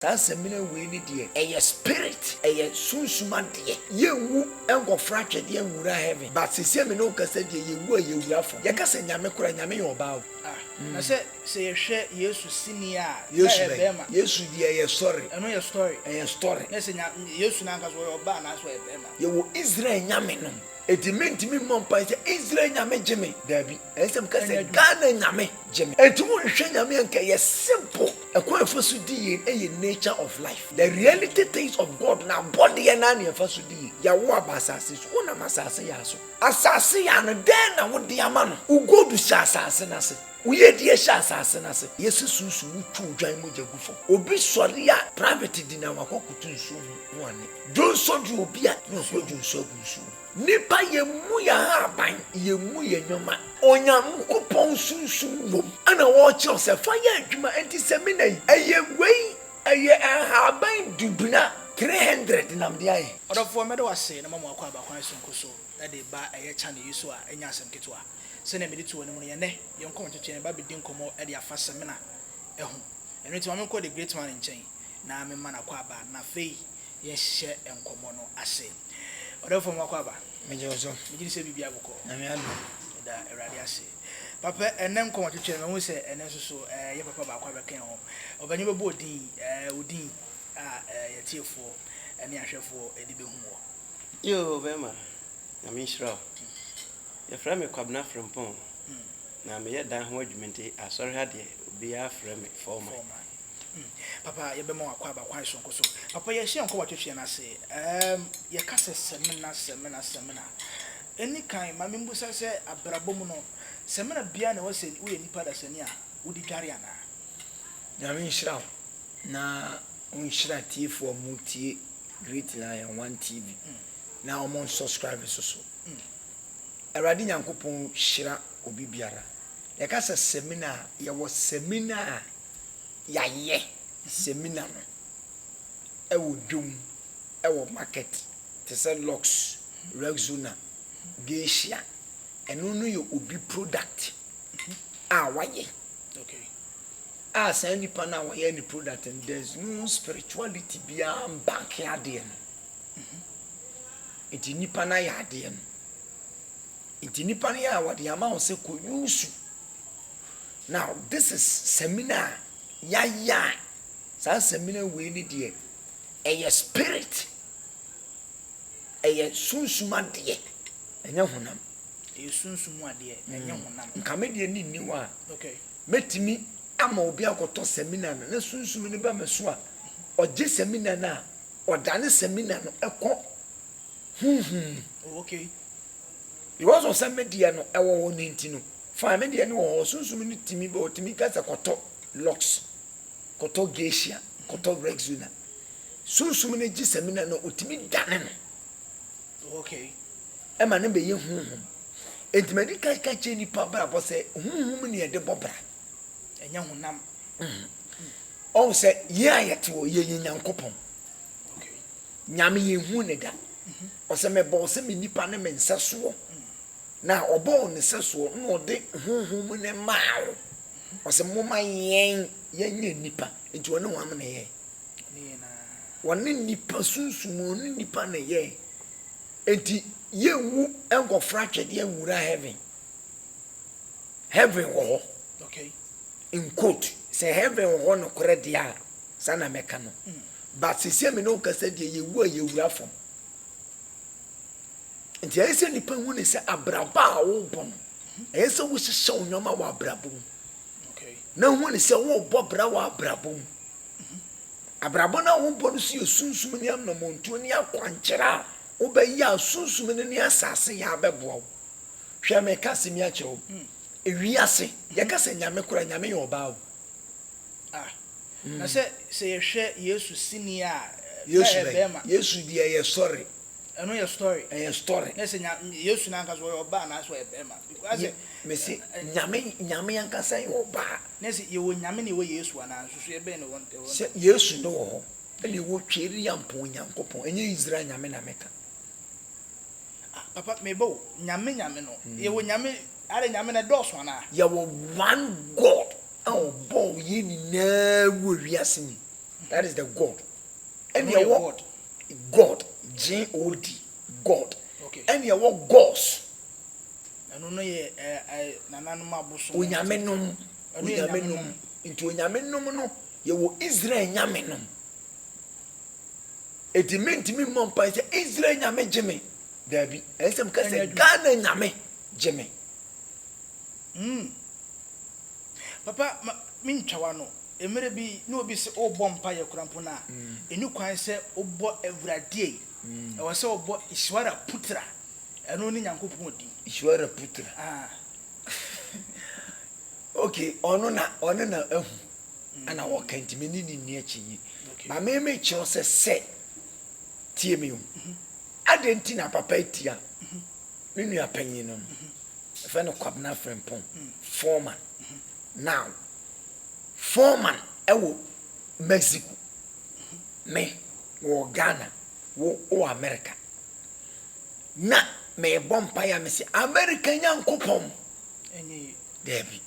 Saa semina we ni de a spirit a sunsuma de ye wu enko fracture de nwura heaven but se me no kasa de ye wu ye wura fo ye kasa nyame kora nyame ye oba na se ye hwe Yesu sini a Yesu de ye sorry eno ye story na se Yesu na nka so ye oba na so ye bema ye wo Israel nyame no edimenti mompa se Israel nyame jeme dabi esem kasa Ghana nyame jeme etumu hwe nyame anka ye simple ekwa fosu di ye nature of life the reality things of God na body na na fosu di ya wo abasase so na masase ya so asase ya no den na wo de ama no ugodu sha asase na se uye die sha asase na se yesu susu wutu dwan mu jagufo obi sori ya private di na wakokutu nsu mu ane don soju obi a no soju nsu agunsu nipa ye mu ya haban ye mu ye nyoma onyam kopon sunsu wom ana wo che se fa ya adwuma enti semina yi eye wei eye haban dubna 300 nam de aye odofo me de wase na mama akwa abakwan sonko so na de ba eye channel yi so a enya asem keto a se na me de to wonu ye ne ye nkom twetwe ne ba be di nkomo e de afa semina ehu eno ti mama ko the great man nchen na me ma na kwa ba na fei ye hye enkomo no ase odofo mama kwa ba mejozo mejiri se bibia goko na me alu da erade ase papa enem nkom twetwe me hu se enen so ye papa ba kwa be kan ho obanyi be bo odin yetiefo ene ahwefo edi behu wo yo bema na me shira ye fra me kwabna frempon na me ye dan ho adwumenti asori ha de obi afra me forma papa ye bema wakwa ba kwan sonko so papa ye hye nko watwetwe na se ye kase semina eni kan ma membusa se abrabom no semina bia na wose wo ye nipa da sani a wodi dware ana na me shira na unshira tifo mutie Great Lion 1 TV na omon subscribe so erade nyankopon shira obi biara ye ka se seminar ye wo seminar ya ye seminar no e wo dwum e wo market te se locks Rexona Geisha eno no ye obi product waye okay as any pana wa any product and there's no spirituality beyond back yade no enti nipa na yade no enti nipa na ya wade ama o se ko yusu now this is seminar ya sa seminar we ni de a spirit a sunsuma de enya honam sunsumu ade enya honam nka me de ni wa okay metimi ama obi akoto seminar na sunsum ni ba meso a oje seminar na odane seminar no eko okay you also send media no ewo won nti no fa media no wo sunsum ni timi ba otimi kasa koto locks koto Geisha koto Rexona sunsum ni ji seminar no otimi dane no okay e ma ne be ye enti medical ka cheni pa bra bo se ni e de bobra enya honam on se ye ayete wo ye nyankopon okay nyame ye hu ne da o se me bo se me nipa ne me nseso na obo ne seso no de honhom ne maawo o se mo ma yen nya nipa enti wona wa me ye ne na wona nipa sunsumo ne nipa ne ye enti ye wu enko fracture de nwura heaven wo okay in quote say heaven wo no kore dia sana meka no but se me no kasa de ye wu ye wura fom nti ese nipa hu ne se abraba a wo bom ese wo hye onyoma wa abrabom okay na hu ne se wo bobra wa abrabom abrabo na wo bom so yesunsum ni am no montuo ni akwankyera wo ba yi asunsum ni asase ya beboa hwe me kase mi akyerɛw ewiase ye kase nyame kora nyame ye oba o na se ye hwe Yesu sini a Yesu di ye sorry eno ye story story na se Yesu na nka so ye oba na so ye bema because me se nyame yankasa ye oba na se ye wo nyame ne wo Yesu ana so ye be ne won se Yesu no ho ene wo tweri yampo nyankopon enye Israel nyame na meka papa mebo nyame no ye wo nyame are nyame na do so ana ye wo one God oh boy ye ni na wo wiase ni That is the God. And your God. God. G-O-D. God. Okay. And your gods. And no ye nananuma busu. Unyamenum. Unyamenum. Into unyamenum no. Ye wo Israel nyamenum. Eti mentimi mompa say Israel nyame jeme. Dabi. Ensem ka say Ghana nyame jeme. Papa mintwa no emere bi no obi se obọ mpa ye kurampo na enu kwan se obọ Awurade e wo se obọ Ishwara Putra eno ni Nyankopon di Ishwara Putra okay ono na ehu ana wo kantimi ni achiyi ma me kiro se tie me o adenti na papa etia me nua panyin no efe no kwabna frempon foreman now foreman ewo Mexico me wo Ghana wo America na me bompa ya me se America Nyankopon enye David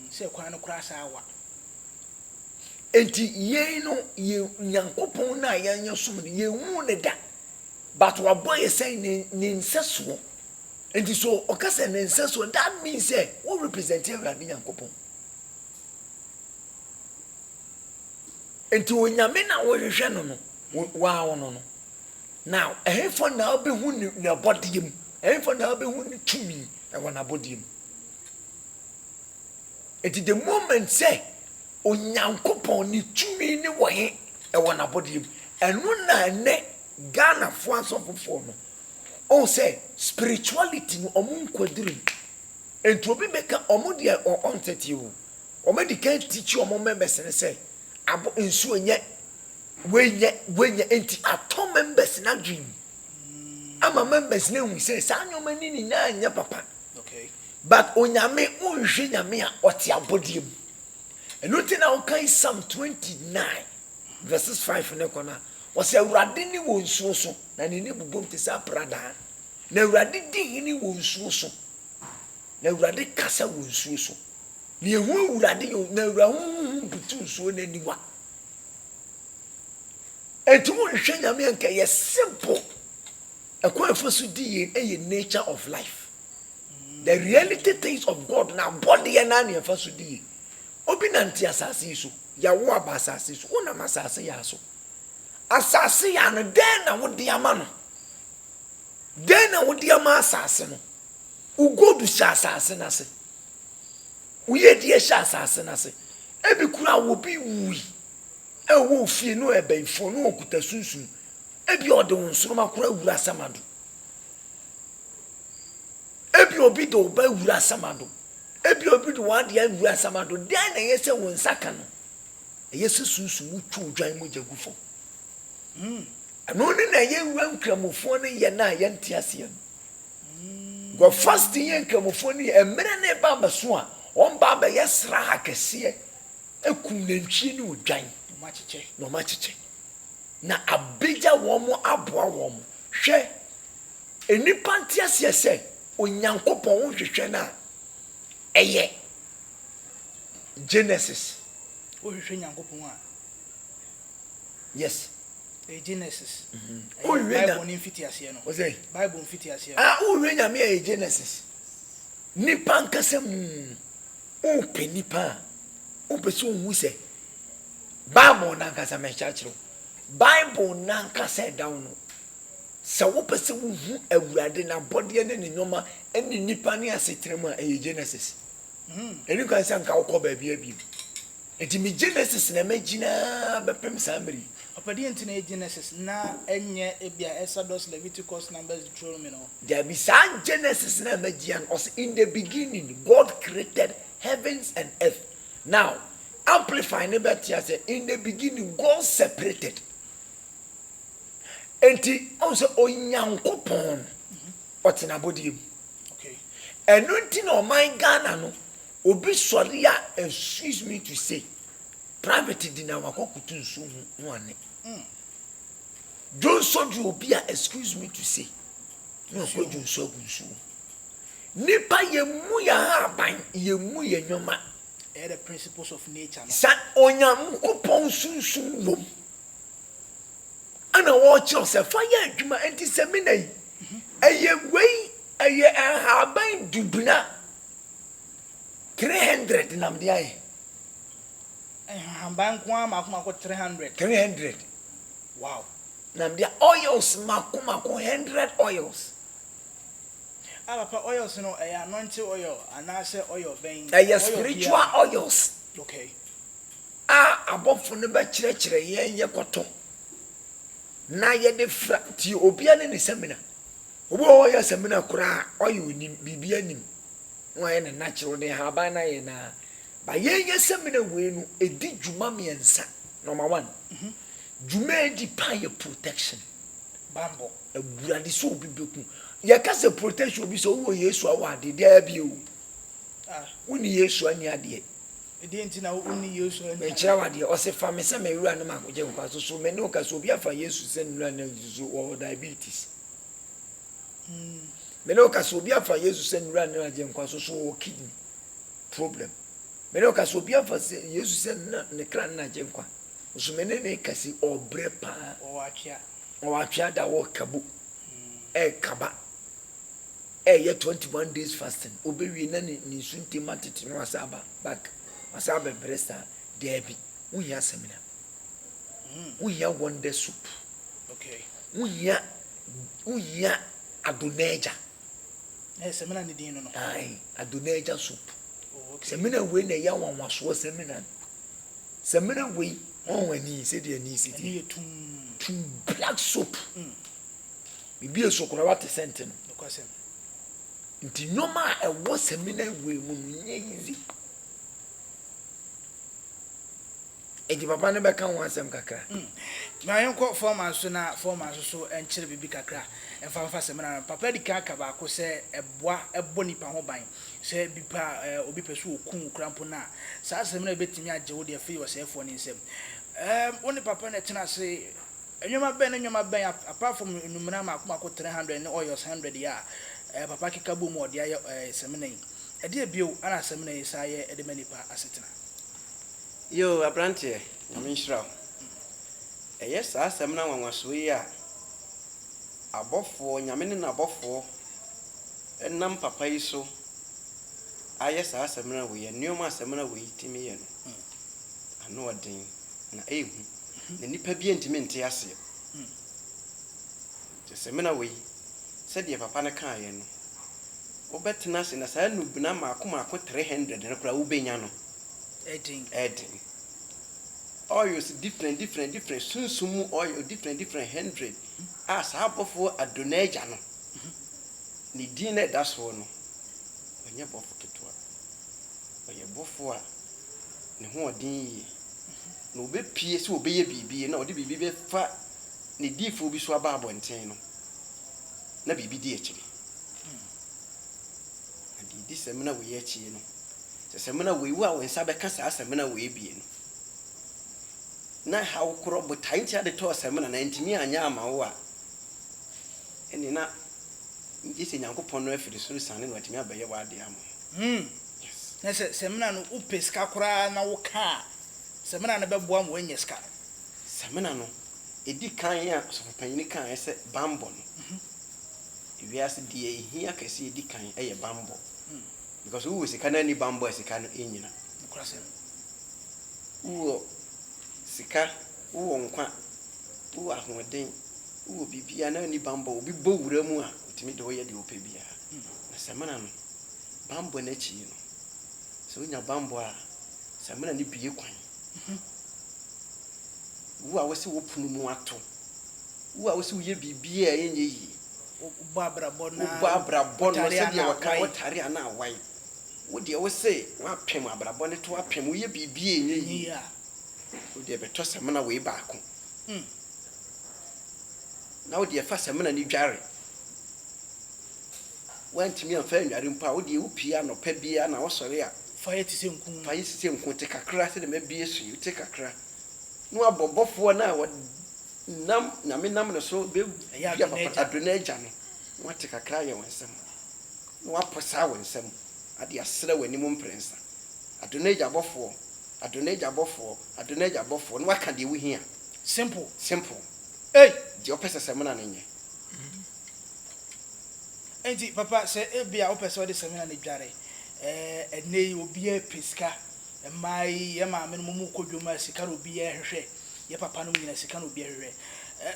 se kwan no kura sa awa enti ye no ye Nyankopon na ya nyosum ne ye hu ne da but wa boy say ne nseso enti so okase ne nseso that means say we represent Awurade Nyankopon enti onyame na wo hwehwe no no wa no now ehefo na obehu ne bodiem ehefo na obehu ne tumi e wona bodiem enti the moment say onyankopon ni tumi ni wo he e wona bodiem eno na ne Ghana fo asofofo no o say spirituality no omun kwadiri enti obi beka omo de on tete o omo de kan teach omo members ne say abo nsu onye wenye enti atom members na dream ama members na hu say sanyo mani na anya papa okay but onyame unhwe nyame a ote abodiem eno ti na okan Psalm 29 verses 5 ne kona was Awurade ni wo nsuo so na ne bubom te sa prada na Awurade di ni wo nsuo so na Awurade kasa wo nsuo so ne ehu Awurade na Awurade butu nsuo na niwa etumu hwe nyame anka ye simple ekwanfo so di ye nature of life the reality things of God na body na na efo so di obi nanti asase so ya wo aba asase so una masase ya so asase ya no den na wo di ama no den na wo di ama asase no ugodu sha asase na se uye di sha asase na se ebi kura wo bi wi ewo fie no ebenfo no okuta sunsun ebi ode wonsoro kura wura samado ebi obi do ba wura samado ebi obi do wa de wura samado den na yese won saka no yese sunsun wutwu dwan mo jagufo ano ni na ye wura nkramofo no ye na ye ntiase go fast ye nkramofo no emere na ba baso a on ba ba yesra hakese ekum nantwie ni odwan no machiche na abeja womo aboa womo hwe enipa ntiase se onyankopon wo hwehwe na eye Genesis wo hwehwe nyankopon a yes Genesis Bible ni mfiti ase no say Bible mfiti ase wo hwe nyame e Genesis nipa nkasem o pe nipa o pe so hu se Bible na nkasa me chachiro Bible na nkasa down no sa wo pese wo hu Awurade na body ne ne nyoma ene nipa ne asetrem a e Genesis eni kan san ka wo ba bia bi enti mi Genesis na magina bepem samri opadi enti na Genesis na enye ebia Exodus Leviticus Numbers Deuteronomy no there be san Genesis na magian us in the beginning God created heavens and earth now amplify never say in the beginning God separated enti also onyankopon otina bodiem okay eno nti na my Ghana no obi sori a excuse me to say private dinner wakokutu nso hu ane Johnson do obi a excuse me to say no ko Johnson gunsu nipa ye mu ya aban ye mu ye nyoma the principles of nature no sa onyankopon sunsun wom ana watch yourself fire adwuma enti seminar eye wei eye ahaban dubna 300 namde aye hamban kwa makuma 300 wow namde oils makuma 100 oils papa oils no anointing oil anase oil ben spiritual oils okay abofo no ba kire ye koto na ye de fra ti obia ne seminar obo ya seminar kura oil ni bibia nim no ye ne natural de haba na ye na ba ye seminar we no edi djuma miensa number 1 djuma edi pa ye protection bambo awurade so obi beku ye ka se protection obi so wo yesu awade dia bi o woni yesu ani ade enti na woni yesu ani me kira wade o se fa me se me wura no makoje nkwa so me no ka so obi afa yesu se nura na so o diabetes me no ka so obi afa yesu se nura na je nkwa so o kidney problem me no ka so obi afa yesu se ne kra na je nkwa so me ne ka si obre pa o atwa da wo kabo kaba ye 21 days fasting obewie na ni sunte matete no asaba back asaba bresta debi unya semina unya wonder soup okay unya adoneja semina ni din no ai adoneja soup okay semina we na ya wanwaso semina we on wani se de ani siti tum black soup bibi esokora wate sente no kwasem nti nyoma ewo semina we mu nye easy edi papa ne beka ho asem kakra na yenko forman so enkyere bibi kakra emfa semina papa di kan ba ko se ebo nipa ho ban se bipa obi pesu okun krampo na sa semina betimi agye wo de afi wo se efo ni nsem woni papa na tena se enwoma ben apart from numera makuma ko 300 ne oil 100 ya papa kika bo mu ode aye semina yi ade ebio ana semina yi sa ye ede manipa asetena yo abrante nyame nhyira yes semina wanwaso yi a abofo nyame ne na abofo enam papa yi so aye semina we ye nioma semina we timi ye no ano odin na ehu na nipa bi ntimi nte ase semina we said ye papa na kan ye no obetena se na sa nubuna maako 300 ne kura wo benya no edin oils different sunsumu oil different 100 as abofo adoneja no ni din na daso no onye bofo ketwa onye bofo a ne ho odin yi no obepie se obeye bibie na odi bibie be fa ne difo bi so aba abonten no na bibi di ekiri na di semina we ye chi no semina we wa we nsa be ka sa semina we bie no na ha ukro botan ti ade to semina na ntimi anya ama wo a eni na ngisi nyankopon no afiri so sane no atimi abaye wa ade ama yes na semina no upeska kura na wo ka semina no beboa mo enyeska semina no edi kan ya so panyin kan ese bambo no ewiase die ehia kase edi kan eye bambo because who is kana ni bambo sika no enyina nkrasem wo sika wo nkwa wo ahoden wo bibia na ni bambo obi bo wura mu a otimi de wo ye de ope bia na semina no bambo na chi no so nya bambo a semina ni bie kwan wo a wo se wo punu mu ato wo a wo se wo ye bibia enye yi bo abrabọ no se de waka wotare ana awai wo de wo se wa pem abrabọ ne to apem wo ye bibia enye yi wo de beto semina we baako na wo de fa semina ni dware wantimi amfa nware mpa wo de wo pia no pa bia na wo sore a fa yeti se nkun te kakra se de mabie su te kakra no abobofo na wo nam na me nam no so be bia papa adoneja no wate kakra ye wonsem no aposa wonsem ade asra wani mu mprensa adoneja bɔfoɔ no waka deɛ wohia simple deɛ ɔpɛ sɛ seminar no nyɛ enti papa sɛ ebia wopɛ sɛ ɔde seminar no dware ɛnɛ obiara pesika mai ya maame no mu kodwoma sika no obiara hwehwɛ ya papa no nyina sika no obiara hwehwɛ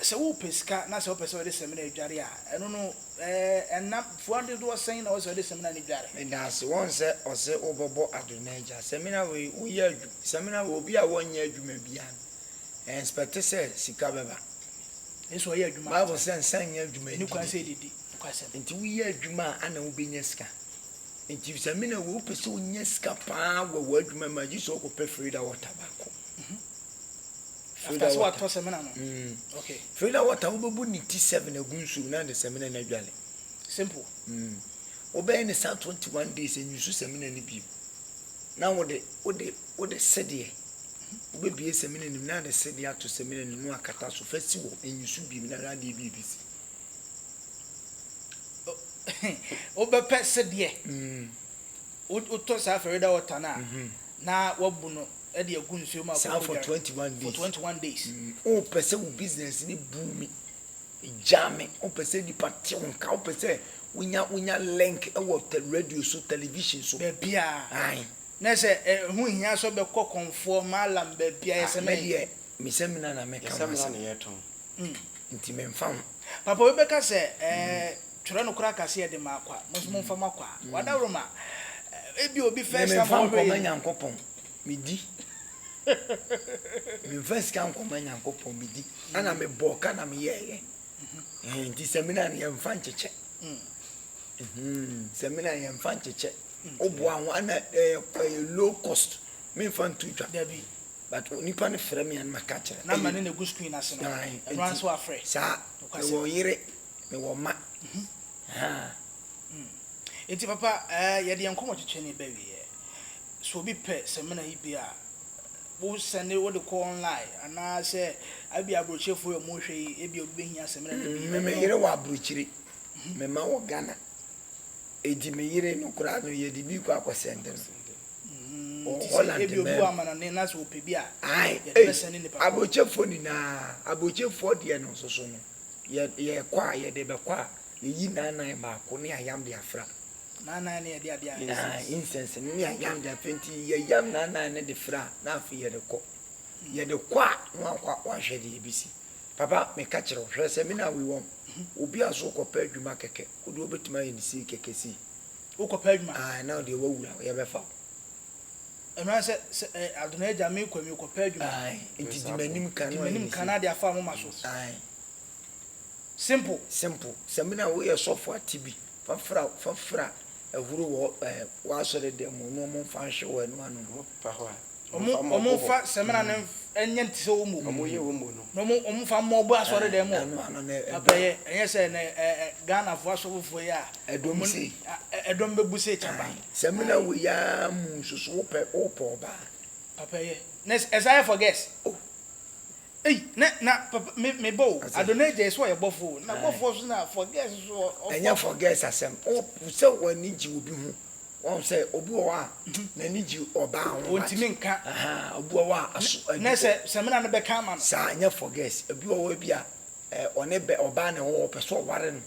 sɛ wo pesika na sɛ wopɛ sɛ ɔde seminar dware a ɛno no ɛnam fuande do ɔsɛn na ɔsɛ ɔde seminar no dware ɛnase wɔn sɛ ɔsɛ wobɔbɔ adonaja seminar we woyɛ adwuma seminar we obi a wɔnyɛ adwuma bia expect sɛ sika bɛba eso ɔyɛ adwuma bible sɛ nsan nyɛ adwuma ni kwan sɛ didi kwasɛm nti woyɛ adwuma a ana wobɛnya sika nti seminar we wopɛ sɛ wonya sika paa wɔ adwuma ma gye sɛ wokɔpɛ frida water baako after so what seminar no okay frida water wobɛbu ne ti 7 agu nsu na de seminar na dwale simple obey ne sa 21 days enyusu seminar ni bi na wode sede obebie seminar ni na de sede ato seminar ni no akata so fasi wo enyusu bi na na de bi si obepɛ sede to sa frida water na wabu no e de agu nsuo ma for 21 days for 21 days o pese wo business ni boom jame o pese di party onka o pese wonya link e wo radio so television so be bia ai na se hu hia so be kokonfo malam be bia se me seminar na me ka seminar na yeton nti me mfam papa we be ka se twere no kura kase de makwa mo mfa makwa wadawroma ebi obi first time mo be nyankopon midi me first kan ko nyankopon midi ana me boka na me yeye nti seminar na mfa ncheche seminar ya mfa ncheche obo anwo ana low cost me mfa ntutwa dabi but nipa ne frɛ me an maka kyerɛ na ma ne na go screen ase no ran so afre sa me wo yire me wo ma enti papa ye de enkomo twetwe ne bawie so obi pɛ seminar yi bia wo send wo de call online ana say abi abrochefo yo mo hwe yi ebi obi behia seminar na bi me yire wa abrochire me ma wo Ghana edi me yire no kura no ye di bi kwa akosende no Holland ebi obi wa mana ne na so opebi a ai abrochefo ni na abrochefo de no soso no ye kwa ye de be kwa yi na ba ko ne ayam de afra na ne ye de ade incense ne ayam de afenti ye yam na ne de fra na afi ye de ko ye de kwa no akwa wa hwe de ebisi papa me ka kire hwe se me na we won obi aso ko pa adwuma keke odo obetima ye ni si keke si wo ko pa adwuma na de wawura ye be fa eno se adonaja me ko pa adwuma nti dimanim kan de afa mo maso simple semina we ye sofo atibi fafra ehuru wo wa sore de mo no mo fa hwe wo anu anu pa ho omo fa semina ne enya ntise wo mu omo ye wo mu no omo fa mo bo asore de mo apaye enye se ne Ghana fo asofo ya edom bebu se chaba semina we ya mu susu wo pe oba papaye nes esaya forget na papa me bo adonaja is what bofo na bofo so na forget so enya forget asem o se wani ji obi hu won say obi wo a na ni ji oba ho ontimi nka obi wo a aso na se semina no be ka ma no sa enya forget obi wo bi a one be oba ne ho peso ware no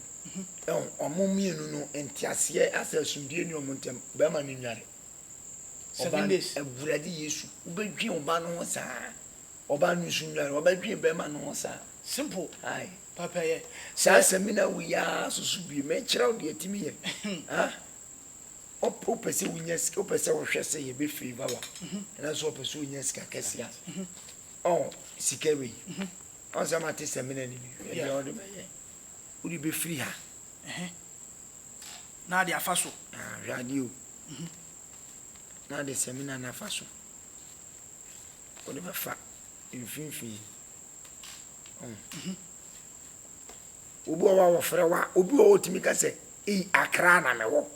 omo mienu no entiase asa sundie ni omo ntem be ma ni nware 7 days awurade yesu ubedwi oba no ho sa oba nu sunware oba dwen be ma no sa simple ai papa ye sa seminar we ya susu bi me kiraw de atimi ye o pese wunya sika o pese wo hwese ye be free baba na so o pese wunya sika kasia sika we on sa mate seminar ni bi e o de me ye o di be free ha na de afaso radio na de seminar na afaso o de be fa infinfi obi wa frɛ wa obi wa otimi ka sɛ akra na me wo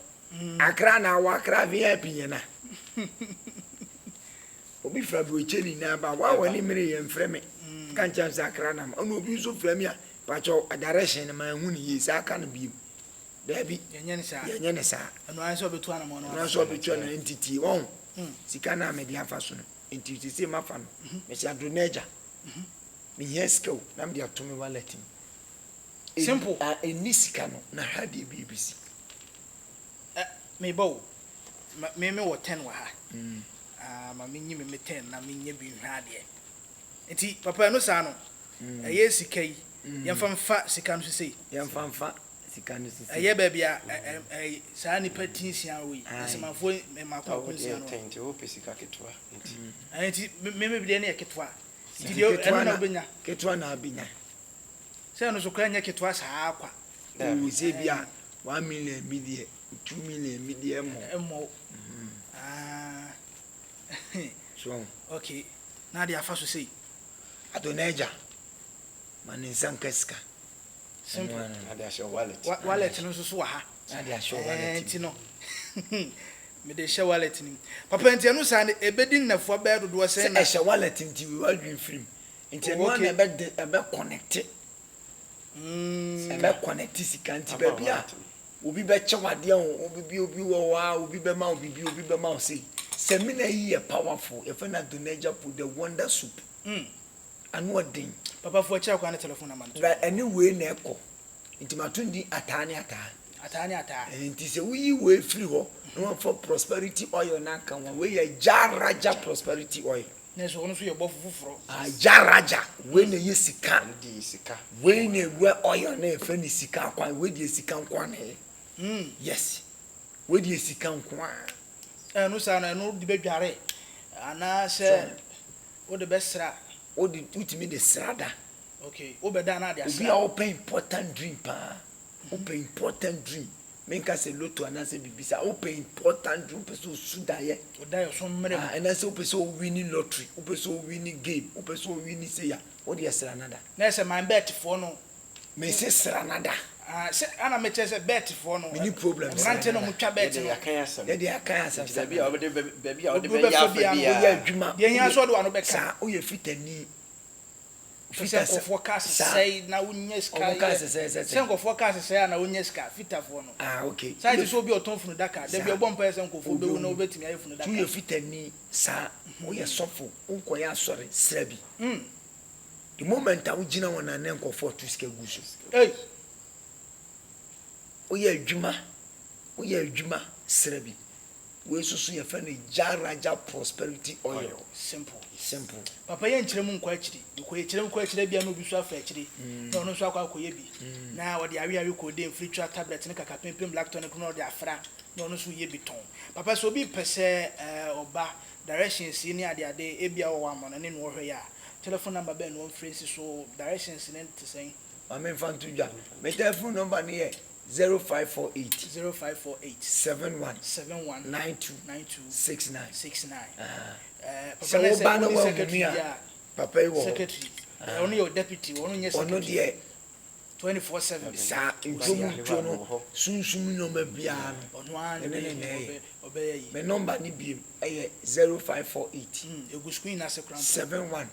akra na wa akra VIP nyena obi fra bi ocheni na ba wa wani mere ye mfrɛ me kan chance akra na ma no obi so frɛ me a pa cho direction ma hu ni ye sa aka no bi da bi yenye ne sa yenye ne sa eno an so betu ana mo no na so betu na entity won sika na me dia fa so no enti ti se mafa no me se adroneja me yesko na me dia to me wallet simple eni sika no na ha de bibisi me bow me wo 10 wa ha ma me nyi me 10 na me nya bi hwa de enti papa no sa no eye sika yi yemfa sika no sei yemfa sika no sei eye ba bia sa ni patinsia we semafo me makwa kunsia no tenti wo pesika ketwa enti me bi de na ketwa enti dio eno na obenya ketwa na abenya se no so kwa nya ketwa sa akwa o se bia 1 million media 2 million media mo so okay na dia fa so sei adoneja maninsan kaska simple na dia show wallet wallet no so wa ha na dia show wallet enti no me de show wallet ni papa enti anu sa ne ebedin nafo ba dodo se na show wallet enti we wadwin film enti anu na ebe connect ebe connect sika enti ba bia obi be chewade obi wo wa obi be ma obi be ma o sei semina yi powerful if na doneja put the wonder soup anu odin papa fo cha kwa na telephone number but anyway na eko nti matundi atani nti se we we free ho no for prosperity oil na kan wa we ye jaraja prosperity oil na so no so ye bofu fufuro jaraja we na ye sika di sika we na we oil na efe ni sika kwa we di sika kwa na yes we di sika kwa no sa no di bedware ana se o de besra o di utimi de srada okay o beda na de asra obi a open important dream pa open important dream menka se loto anase bibisa open important dream person suda ye o da yo so mmere and say person winning lottery person winning game person winning say ya o de sra nada na se my bet for no me se sra nada se ana me chese bet for no many problems grant no mutwa bet no ya de akan asem baby a de baby a de be ya fa bia ya adwuma de nya so do anu be ka sa o ye fitani fita forecast say na unya ska say go forecast say na unya ska fita for no okay say ti so bi oton funu daka de bi obon pa say nkofo be wo na obetimi ayi funu daka tu ye fitani sa o ye sofo unko ya sori srabi the moment a ugina wona na nkofo tu ska guso o ye adwuma srabi we susu ye fa ne jaraja prosperity oil simple papa ye nkyerem nkwa akiri ko ye kyerem nkwa akiri bia no bi so afa akiri na ono so akwa akoye bi na wo de awe ko de free tablet ne kaka pempem black tonic no de afra na ono so ye bi ton papa so bi pese oba directions ni ade e bia wo amon ne no wo hwe ya telephone number be no free so directions ne te sen mama infantu ja me telephone number ni e 0548 71 92 69 papa le secretary papa iwo secretary only your deputy onu nye secretary onu de 24/7 sa ntomu no sunsun no ma bia onu an ne obey me number ni biem eye 0548 egu screen na sekran 71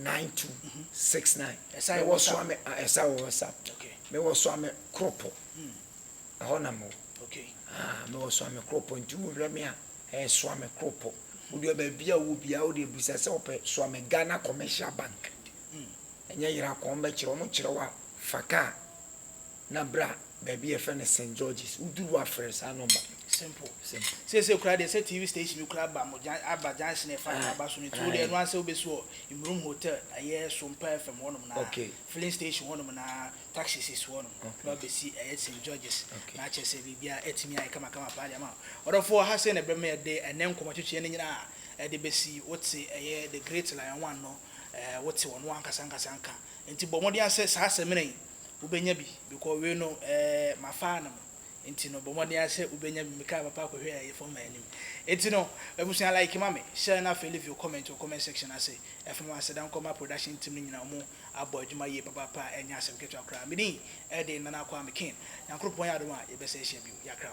92 69 me wo so ame esa wo WhatsApp me wo so ame kropo ahona mo okay me wo so ame kropo ntumu hwe me a so ame kropo odi ba bia wo bia odi busa se ope so ame Ghana Commercial Bank enya yira ko mba kire omo kire wa faka na bra ba bia fe ne St George's udu wa fresh number simple say kura de say TV station you kura ba mo aba junction e fa aba so ni to de no anse obeso imroom hotel aye Sumpa FM wonum na filling station wonum na taxis wonum na be si St George's na che say bibia etimi ay kama pa dia ma odofo ha say na be me de enen komotwetwe ne nyina e de be si wote aye the great lion one no wote won wan kasanka enti bomodi anse sa semene ubenya bi because we no mafa na enti no bomodi ase ubenya bi meka papa ko hwe aye for my anim enti no ebusia like mame share na fe leave your comment or comment section ase FM Asedan Koma production team nyina mo abo adwuma ye papa enya asem ketu akra me din e de nana kwa mekin yankropon ya do ma ye be se hye bi yakra